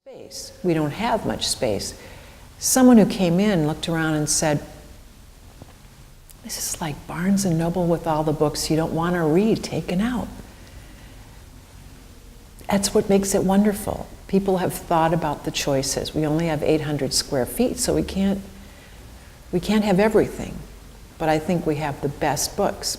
space. We don't have much space. Someone who came in looked around and said, "This is like Barnes and Noble with all the books you don't want to read taken out." That's what makes it wonderful. People have thought about the choices. We only have 800 square feet, so we can't have everything. But I think we have the best books.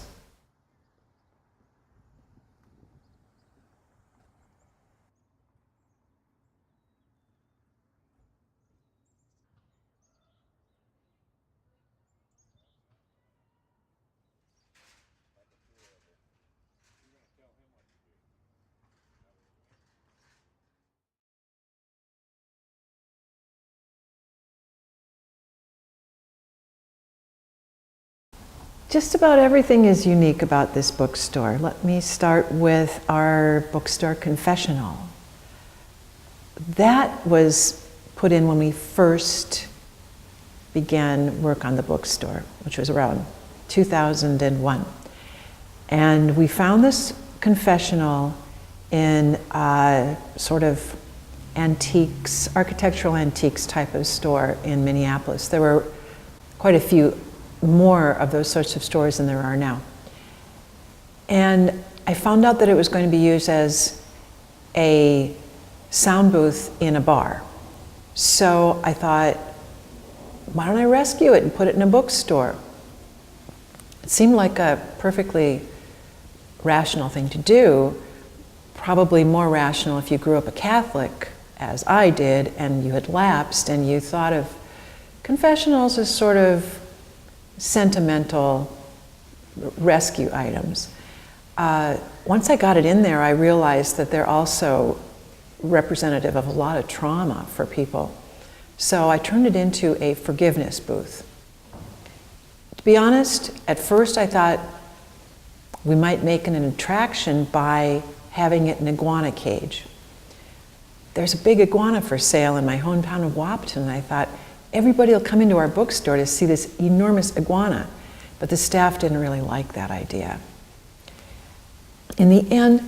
Just about everything is unique about this bookstore. Let me start with our bookstore confessional. That was put in when we first began work on the bookstore, which was around 2001. And we found this confessional in a sort of antiques, architectural antiques type of store in Minneapolis. There were quite a few more of those sorts of stores than there are now. And I found out that it was going to be used as a sound booth in a bar. So I thought, why don't I rescue it and put it in a bookstore? It seemed like a perfectly rational thing to do, probably more rational if you grew up a Catholic, as I did, and you had lapsed, and you thought of confessionals as sort of sentimental rescue items. Once I got it in there, I realized that they're also representative of a lot of trauma for people. So I turned it into a forgiveness booth. To be honest, at first I thought we might make it an attraction by having it in an iguana cage. There's a big iguana for sale in my hometown of Wapton, and I thought, everybody will come into our bookstore to see this enormous iguana, but the staff didn't really like that idea. In the end,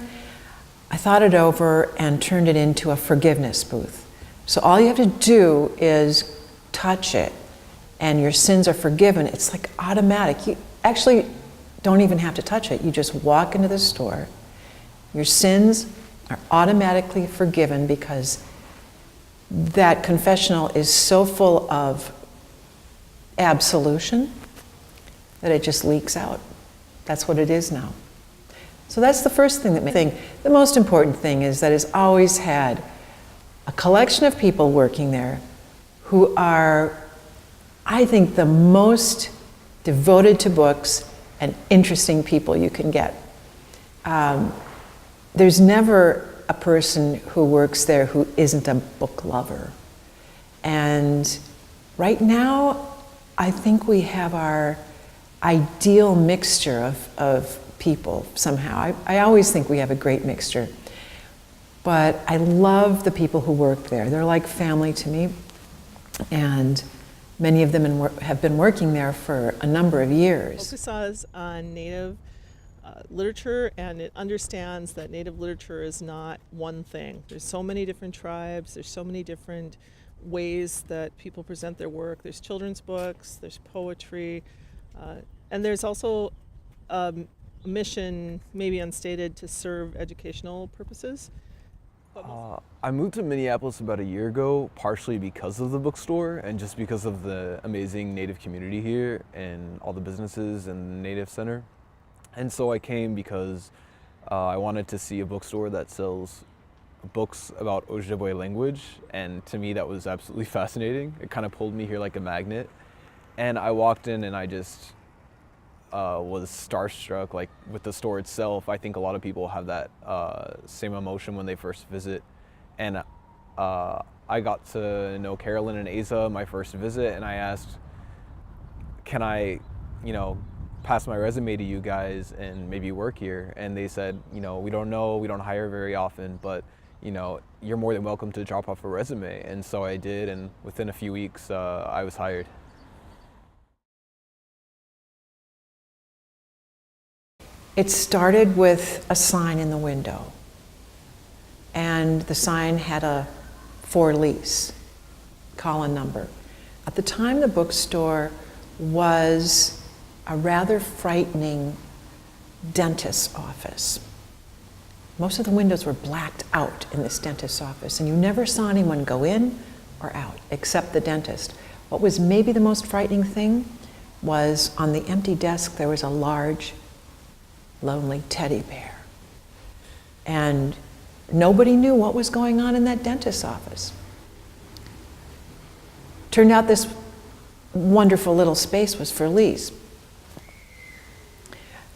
I thought it over and turned it into a forgiveness booth. So all you have to do is touch it, and your sins are forgiven. It's like automatic. You actually don't even have to touch it. You just walk into the store. Your sins are automatically forgiven because that confessional is so full of absolution that it just leaks out. That's what it is now. So that's the first thing that makes the most important thing is that it's always had a collection of people working there who are, I think, the most devoted to books and interesting people you can get. There's never a person who works there who isn't a book lover. And right now, I think we have our ideal mixture of people somehow. I always think we have a great mixture. But I love the people who work there. They're like family to me. And many of them have been working there for a number of years. Focuses on Native literature, and it understands that Native literature is not one thing. There's so many different tribes, there's so many different ways that people present their work. There's children's books, there's poetry, and there's also a mission, maybe unstated, to serve educational purposes. I moved to Minneapolis about a year ago, partially because of the bookstore and just because of the amazing Native community here and all the businesses and the Native Center. And so I came because I wanted to see a bookstore that sells books about Ojibwe language, and to me that was absolutely fascinating. It kind of pulled me here like a magnet. And I walked in and I just was starstruck, like with the store itself. I think a lot of people have that same emotion when they first visit. And I got to know Carolyn and Asa my first visit, and I asked, can I, pass my resume to you guys and maybe work here? And they said, we don't know, we don't hire very often, but you're more than welcome to drop off a resume. And so I did, and within a few weeks I was hired. It started with a sign in the window, and the sign had a for lease. Call a number. At the time, the bookstore was a rather frightening dentist's office. Most of the windows were blacked out in this dentist's office, and you never saw anyone go in or out except the dentist. What was maybe the most frightening thing was on the empty desk there was a large, lonely teddy bear. And nobody knew what was going on in that dentist's office. Turned out this wonderful little space was for lease.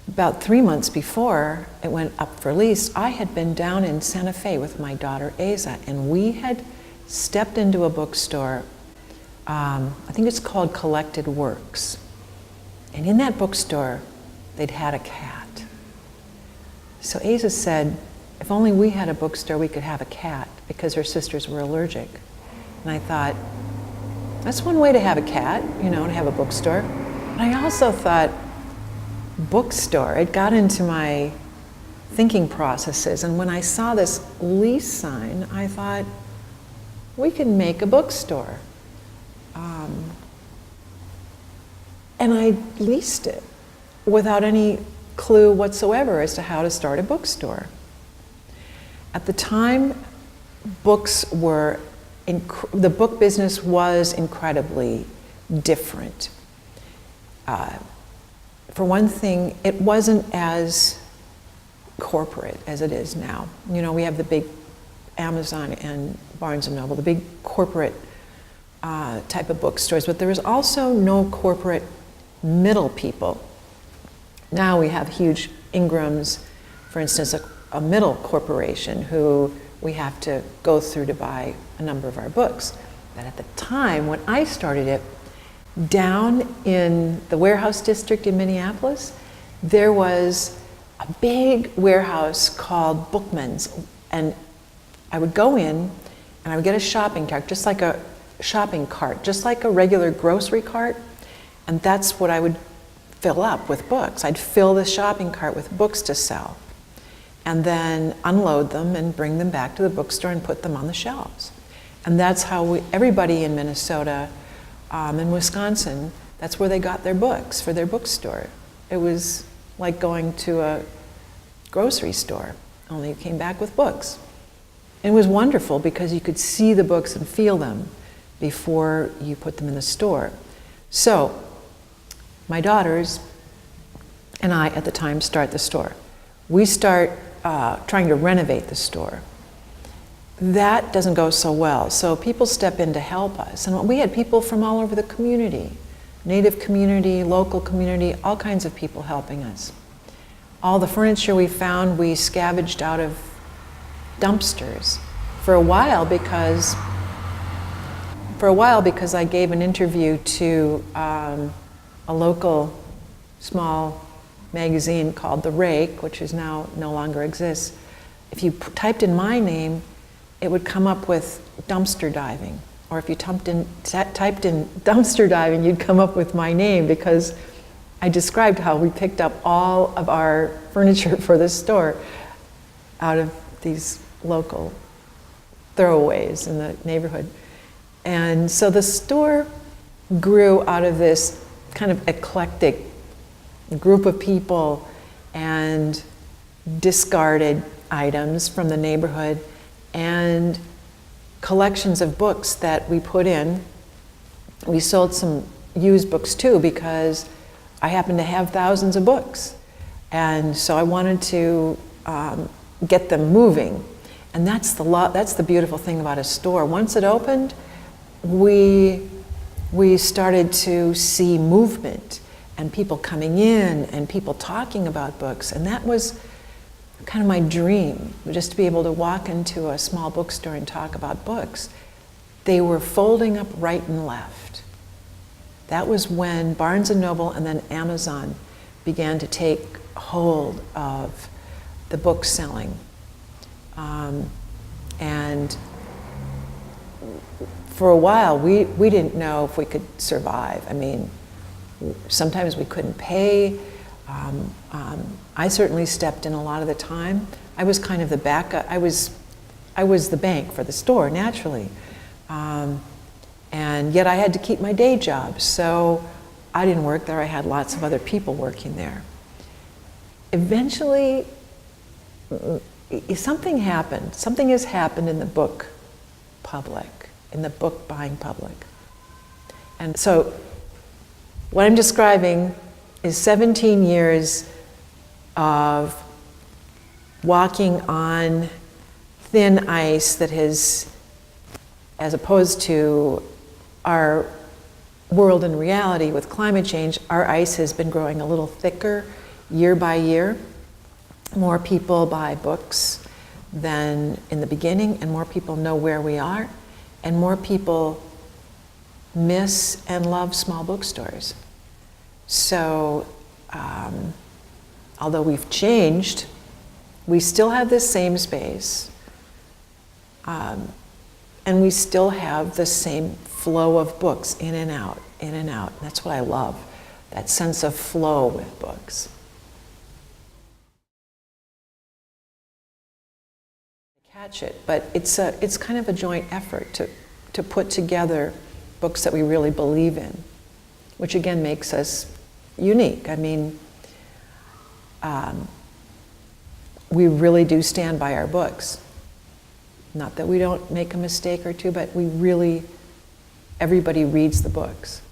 About 3 months before it went up for lease, I had been down in Santa Fe with my daughter Asa, and we had stepped into a bookstore. I think it's called Collected Works. And in that bookstore, they'd had a cat. So Asa said, if only we had a bookstore, we could have a cat, because her sisters were allergic. And I thought, that's one way to have a cat, you know, to have a bookstore. But I also thought, bookstore, it got into my thinking processes. And when I saw this lease sign, I thought, we can make a bookstore. And I leased it without any clue whatsoever as to how to start a bookstore. At the time, the book business was incredibly different. For one thing, it wasn't as corporate as it is now. You know, we have the big Amazon and Barnes & Noble, the big corporate type of bookstores, but there was also no corporate middle people. Now we have huge Ingrams, for instance, a middle corporation who we have to go through to buy a number of our books. But at the time when I started it, down in the warehouse district in Minneapolis, there was a big warehouse called Bookman's, and I would go in and I would get a shopping cart, just like a regular grocery cart, and that's what I would fill up with books. I'd fill the shopping cart with books to sell, and then unload them and bring them back to the bookstore and put them on the shelves. And that's how everybody in Minnesota and Wisconsin, that's where they got their books for their bookstore. It was like going to a grocery store, only you came back with books. And it was wonderful because you could see the books and feel them before you put them in the store. So, my daughters and I at the time start the store. We start trying to renovate the store. That doesn't go so well, so people step in to help us. And we had people from all over the community, Native community, local community, all kinds of people helping us. All the furniture we found, we scavenged out of dumpsters for a while because I gave an interview to a local small magazine called The Rake, which is now no longer exists. If you typed in my name, it would come up with dumpster diving. Or if you typed in dumpster diving, you'd come up with my name, because I described how we picked up all of our furniture for the store out of these local throwaways in the neighborhood. And so the store grew out of this kind of eclectic group of people and discarded items from the neighborhood and collections of books that we put in. We sold some used books too, because I happen to have thousands of books. And so I wanted to get them moving. And that's the beautiful thing about a store. Once it opened, we started to see movement and people coming in and people talking about books. And that was kind of my dream, just to be able to walk into a small bookstore and talk about books. They were folding up right and left. That was when Barnes & Noble and then Amazon began to take hold of the book selling. And for a while, we didn't know if we could survive. I mean, sometimes we couldn't pay. I certainly stepped in a lot of the time. I was kind of the backup. I was the bank for the store, naturally. And yet I had to keep my day job, so I didn't work there. I had lots of other people working there. Eventually, something happened. Something has happened in the book public, in the book buying public. And so what I'm describing is 17 years of walking on thin ice that has, as opposed to our world in reality with climate change, our ice has been growing a little thicker year by year. More people buy books than in the beginning, and more people know where we are, and more people miss and love small bookstores. So, although we've changed, we still have this same space, and we still have the same flow of books in and out, in and out. That's what I love, that sense of flow with books. Catch it, but it's kind of a joint effort to put together books that we really believe in, which again makes us unique. I mean, we really do stand by our books. Not that we don't make a mistake or two, but we really, everybody reads the books.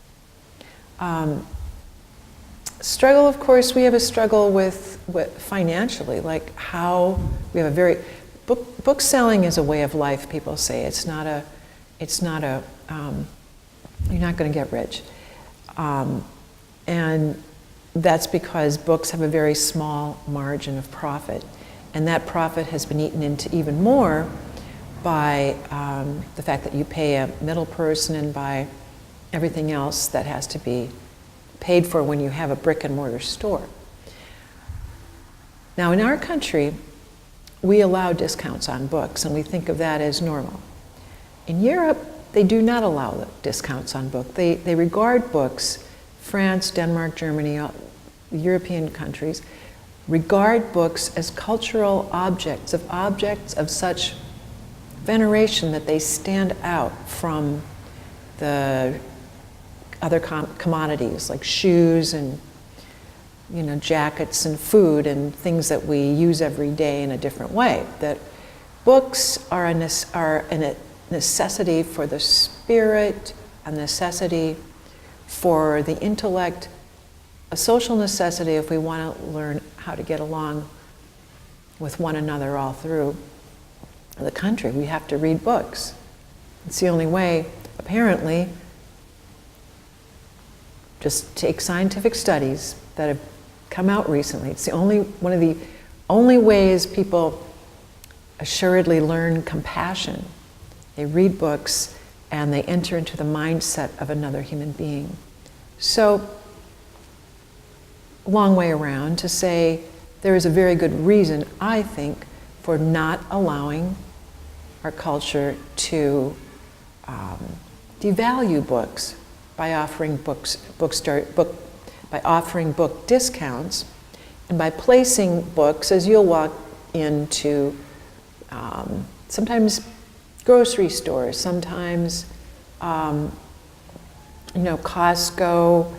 Struggle, of course, we have a struggle with financially, like how we have a very, book selling is a way of life, people say. It's not a, you're not going to get rich. And that's because books have a very small margin of profit. And that profit has been eaten into even more by the fact that you pay a middle person and by everything else that has to be paid for when you have a brick and mortar store. Now in our country, we allow discounts on books, and we think of that as normal. In Europe, they do not allow the discounts on books. They regard books, France, Denmark, Germany, the European countries, regard books as cultural objects of such veneration that they stand out from the other commodities like shoes and jackets and food and things that we use every day in a different way. That books are a necessity for the spirit, a necessity for the intellect, a social necessity if we want to learn how to get along with one another all through the country. We have to read books. It's the only way, apparently. Just take scientific studies that have come out recently. It's one of the only ways people assuredly learn compassion. They read books and they enter into the mindset of another human being. So, long way around to say there is a very good reason, I think, for not allowing our culture to devalue books by offering book discounts, and by placing books as you'll walk into sometimes grocery stores, sometimes Costco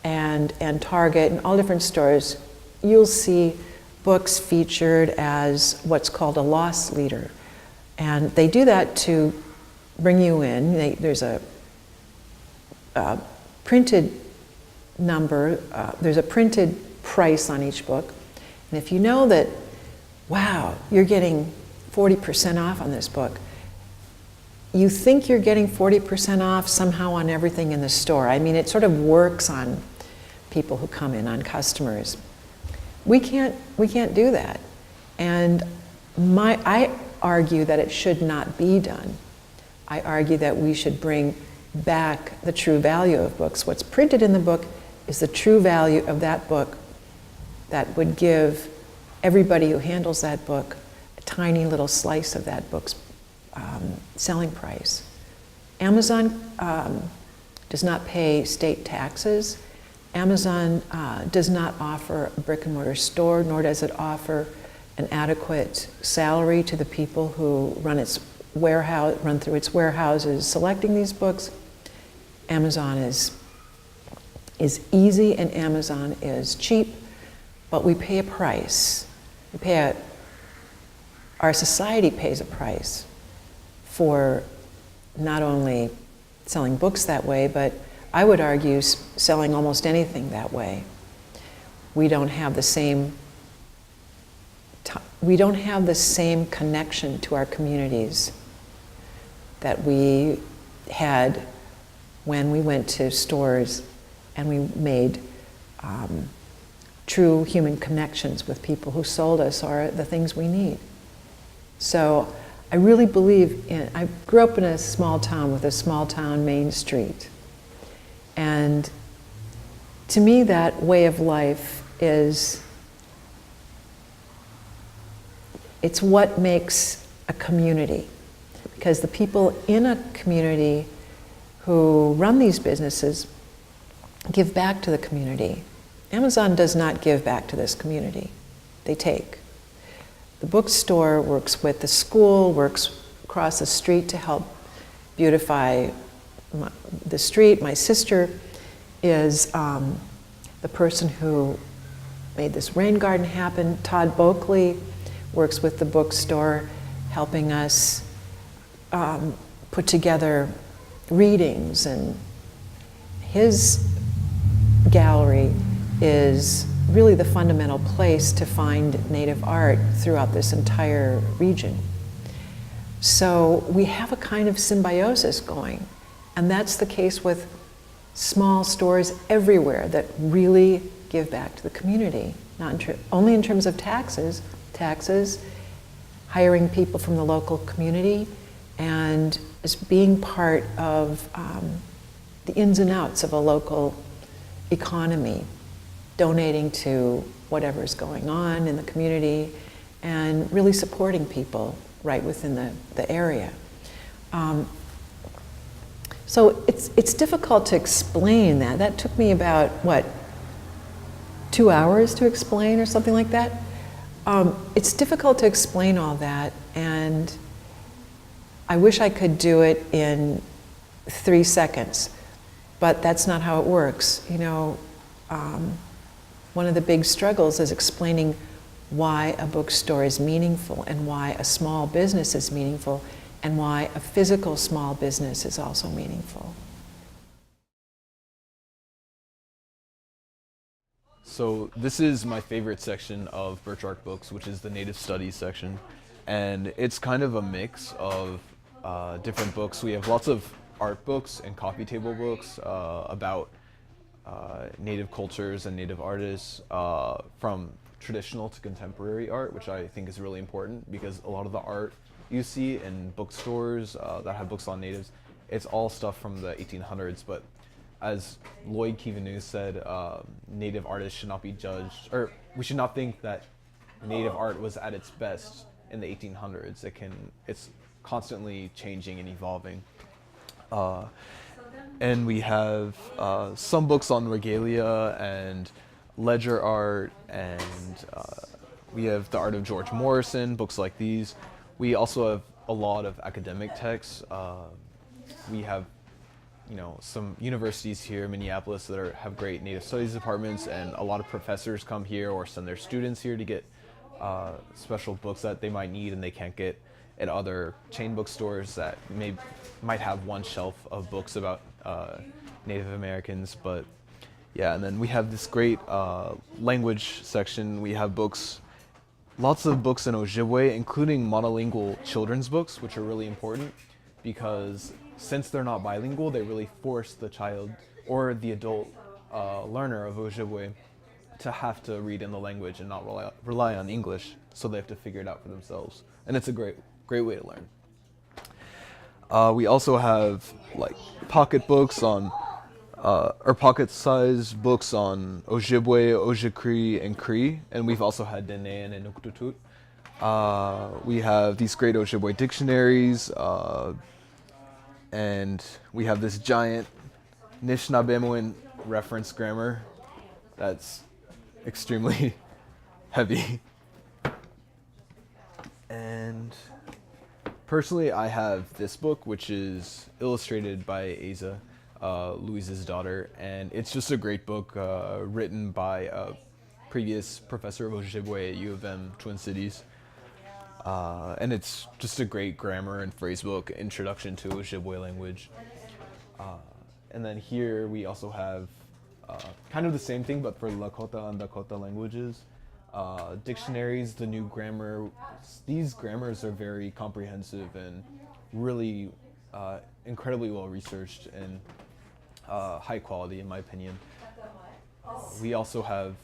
and Target and all different stores. You'll see books featured as what's called a loss leader, and they do that to bring you in. There's a printed number, there's a printed price on each book, and if you know that, wow, you're getting 40% off on this book, you think you're getting 40% off somehow on everything in the store. I mean, it sort of works on people who come in, on customers. We can't do that. And I argue that it should not be done. I argue that we should bring back the true value of books. What's printed in the book is the true value of that book that would give everybody who handles that book a tiny little slice of that book's selling price. Amazon does not pay state taxes. Amazon does not offer a brick and mortar store, nor does it offer an adequate salary to the people who run its warehouse, run through its warehouses selecting these books. Amazon is easy and Amazon is cheap, but we pay a price. Our society pays a price for not only selling books that way, but I would argue selling almost anything that way. We don't have the same connection to our communities that we had when we went to stores and we made true human connections with people who sold us or the things we need. So I really believe I grew up in a small town with a small town main street. And to me, that way of life it's what makes a community. Because the people in a community who run these businesses give back to the community. Amazon does not give back to this community. They take. The bookstore works with the school, works across the street to help beautify the street. My sister is the person who made this rain garden happen. Todd Boakley works with the bookstore, helping us put together readings, and his gallery is really the fundamental place to find Native art throughout this entire region. So we have a kind of symbiosis going, and that's the case with small stores everywhere that really give back to the community, not only in terms of taxes, hiring people from the local community, and as being part of the ins and outs of a local economy, donating to whatever's going on in the community, and really supporting people right within the area. So it's difficult to explain that. That took me about, 2 hours to explain or something like that? It's difficult to explain all that, and I wish I could do it in 3 seconds, but that's not how it works. One of the big struggles is explaining why a bookstore is meaningful and why a small business is meaningful and why a physical small business is also meaningful. So this is my favorite section of Birch Bark books, which is the Native Studies section. And it's kind of a mix of different books. We have lots of art books and coffee table books about Native cultures and Native artists, from traditional to contemporary art, which I think is really important because a lot of the art you see in bookstores that have books on natives, it's all stuff from the 1800s. But as Lloyd Keevanew said, Native artists should not be judged, or we should not think that Native art was at its best in the 1800s. It's constantly changing and evolving. And we have some books on regalia and ledger art, and we have the art of George Morrison, books like these. We also have a lot of academic texts. We have some universities here in Minneapolis that have great Native Studies departments, and a lot of professors come here or send their students here to get special books that they might need and they can't get at other chain bookstores that might have one shelf of books about Native Americans. But yeah, and then we have this great language section. We have lots of books in Ojibwe, including monolingual children's books, which are really important because since they're not bilingual, they really force the child or the adult learner of Ojibwe to have to read in the language and not rely on English, so they have to figure it out for themselves. And it's a great way to learn. We also have pocket books on, or pocket-sized books on Ojibwe, Ojibwe, and Cree, and we've also had Dene and Inuktitut. We have these great Ojibwe dictionaries, and we have this giant Anishinaabemowin reference grammar that's extremely heavy. And Personally, I have this book, which is illustrated by Aza, Louise's daughter, and it's just a great book written by a previous professor of Ojibwe at U of M, Twin Cities. And it's just a great grammar and phrase book, introduction to Ojibwe language. And then here we also have kind of the same thing, but for Lakota and Dakota languages. Dictionaries, the new grammar. These grammars are very comprehensive and really incredibly well researched and high quality, in my opinion. We also have,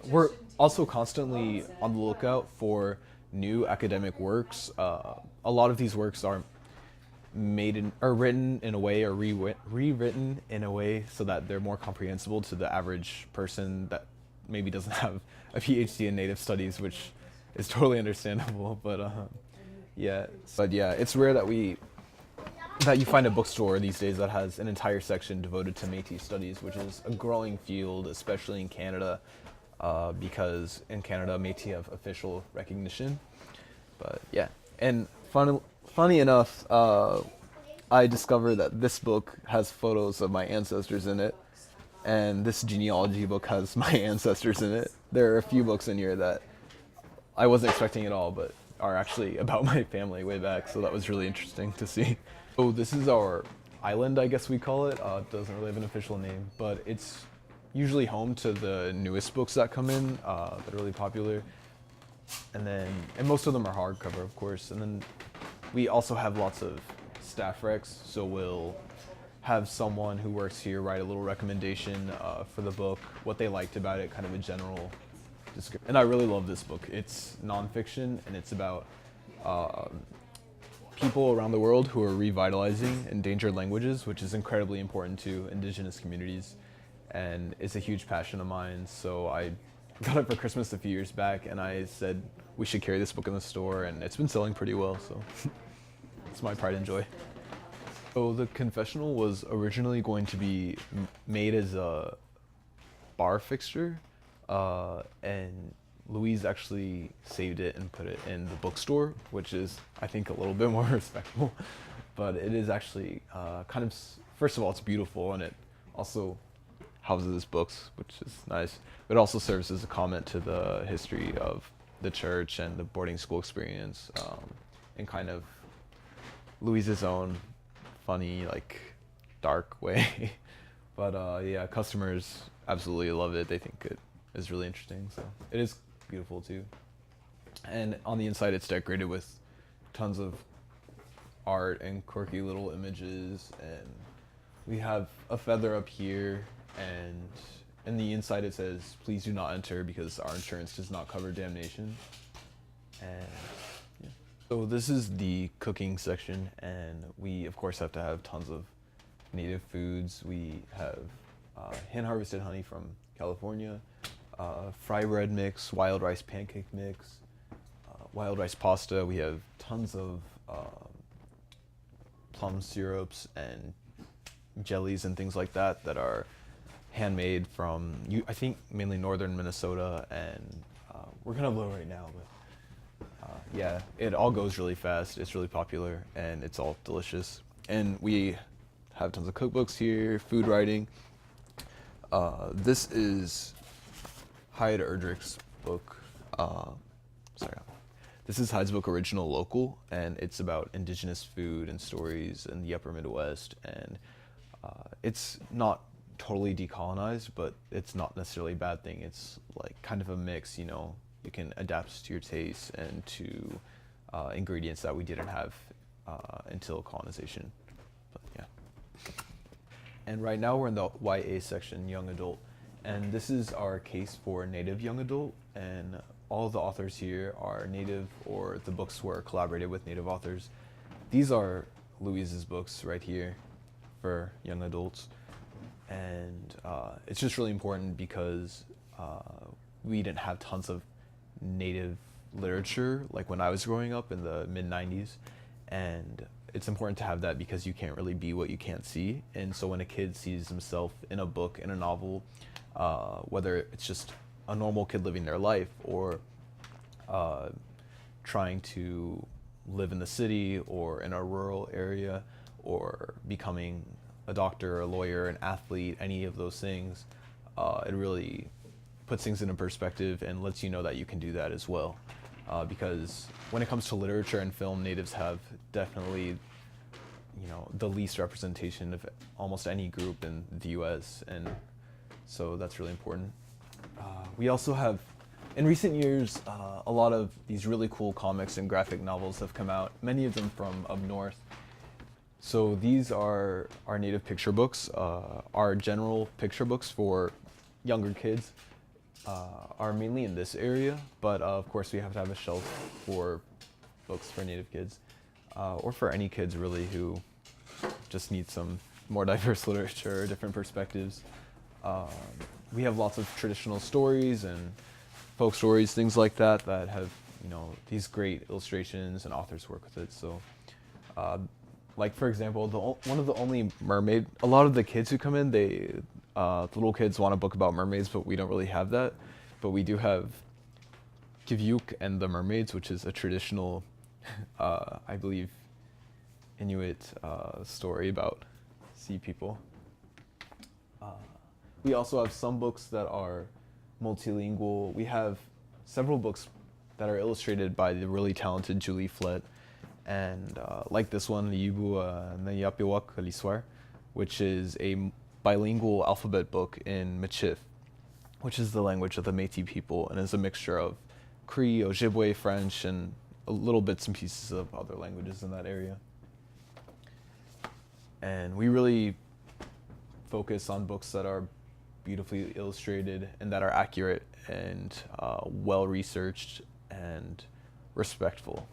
we're also constantly on the lookout for new academic works. A lot of these works are written in a way, or rewritten in a way so that they're more comprehensible to the average person that maybe doesn't have a PhD in Native Studies, which is totally understandable. But yeah, it's rare that you find a bookstore these days that has an entire section devoted to Métis studies, which is a growing field, especially in Canada, because in Canada Métis have official recognition. But yeah, and funny enough, I discovered that this book has photos of my ancestors in it, and this genealogy book has my ancestors in it. There are a few books in here that I wasn't expecting at all, but are actually about my family way back, so that was really interesting to see. So this is our island, I guess we call it. It doesn't really have an official name, but it's usually home to the newest books that come in that are really popular. And most of them are hardcover, of course. And then we also have lots of staff recs, so we'll have someone who works here write a little recommendation for the book, what they liked about it, kind of a general description. And I really love this book. It's nonfiction, and it's about people around the world who are revitalizing endangered languages, which is incredibly important to Indigenous communities, and it's a huge passion of mine. So I got it for Christmas a few years back, and I said we should carry this book in the store, and it's been selling pretty well, so it's my pride and joy. So the confessional was originally going to be made as a bar fixture, and Louise actually saved it and put it in the bookstore, which is, I think, a little bit more respectful. But it is actually kind of, first of all, it's beautiful, and it also houses books, which is nice. But it also serves as a comment to the history of the church and the boarding school experience, in kind of Louise's own funny, like, dark way. But yeah, customers absolutely love it. They think it is really interesting, so it is beautiful too. And on the inside, it's decorated with tons of art and quirky little images, and we have a feather up here, and in the inside it says, "Please do not enter because our insurance does not cover damnation." And yeah. So this is the cooking section, and we of course have to have tons of native foods. We have hand harvested honey from California, fry bread mix, wild rice pancake mix, wild rice pasta. We have tons of plum syrups and jellies and things like that that are handmade from, I think, mainly northern Minnesota, and we're kind of low right now, but yeah, it all goes really fast. It's really popular, and it's all delicious. And we have tons of cookbooks here, food writing. This is Hyde Erdrich's book. This is Hyde's book, Original Local, and it's about indigenous food and stories in the upper Midwest. And it's not totally decolonized, but it's not necessarily a bad thing. It's like kind of a mix, you know. You can adapt to your taste and to ingredients that we didn't have until colonization. But yeah. And right now we're in the YA section, Young Adult. And this is our case for Native Young Adult, and all the authors here are Native, or the books were collaborated with Native authors. These are Louise's books right here for young adults. And it's just really important because we didn't have tons of Native literature like when I was growing up in the mid-90s. And it's important to have that because you can't really be what you can't see. And so when a kid sees himself in a book, in a novel, whether it's just a normal kid living their life or trying to live in the city or in a rural area or becoming a doctor, a lawyer, an athlete, any of those things. It really puts things into perspective and lets you know that you can do that as well. Because when it comes to literature and film, natives have definitely, the least representation of almost any group in the US, and so that's really important. We also have, in recent years, a lot of these really cool comics and graphic novels have come out, many of them from up north. So these are our native picture books. Our general picture books for younger kids are mainly in this area, but of course we have to have a shelf for books for native kids, or for any kids really who just need some more diverse literature, different perspectives. We have lots of traditional stories and folk stories, things like that have, these great illustrations and authors work with it. So, like for example, one of the only mermaid, a lot of the kids who come in, the little kids want a book about mermaids, but we don't really have that. But we do have Kivyuk and the Mermaids, which is a traditional, I believe, Inuit story about sea people. We also have some books that are multilingual. We have several books that are illustrated by the really talented Julie Flett, and like this one, Yibu Nayapiwak Liswar, which is a bilingual alphabet book in Michif, which is the language of the Métis people, and is a mixture of Cree, Ojibwe, French, and little bits and pieces of other languages in that area. And we really focus on books that are beautifully illustrated and that are accurate and well-researched and respectful.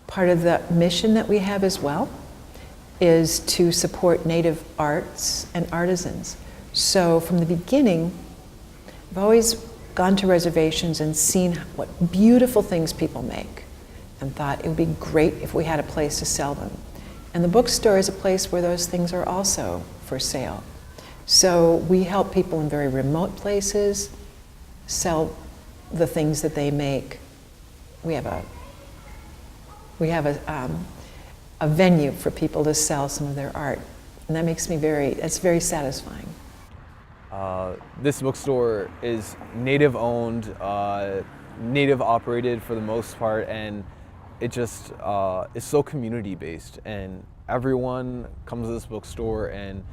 Part of the mission that we have as well is to support Native arts and artisans. So from the beginning, I've always gone to reservations and seen what beautiful things people make and thought it would be great if we had a place to sell them. And the bookstore is a place where those things are also for sale. So we help people in very remote places sell the things that they make. We have a venue for people to sell some of their art, and that makes me it's very satisfying. This bookstore is Native owned, Native operated for the most part, and it just is so community based, and everyone comes to this bookstore and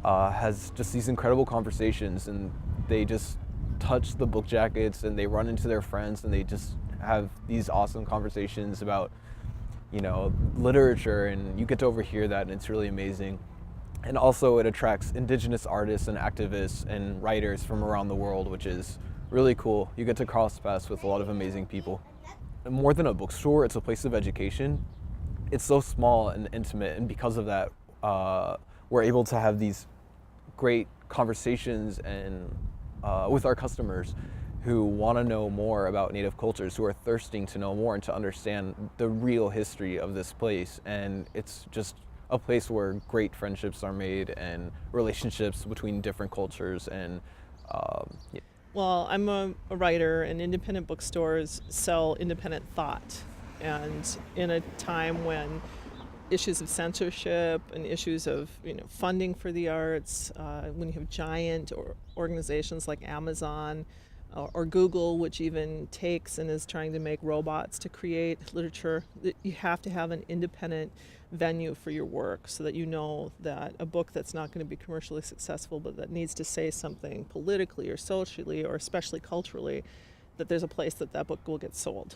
has just these incredible conversations, and they just touch the book jackets and they run into their friends and they just have these awesome conversations about literature, and you get to overhear that, and it's really amazing. And also it attracts indigenous artists and activists and writers from around the world, which is really cool. You get to cross paths with a lot of amazing people. And more than a bookstore, it's a place of education. It's so small and intimate, and because of that, we're able to have these great conversations and with our customers who want to know more about Native cultures, who are thirsting to know more and to understand the real history of this place. And it's just a place where great friendships are made and relationships between different cultures. And yeah. Well, I'm a writer, and independent bookstores sell independent thought. And in a time when issues of censorship and issues of funding for the arts, when you have giant organizations like Amazon or Google, which even takes and is trying to make robots to create literature, you have to have an independent venue for your work so that you know that a book that's not going to be commercially successful but that needs to say something politically or socially or especially culturally, that there's a place that book will get sold.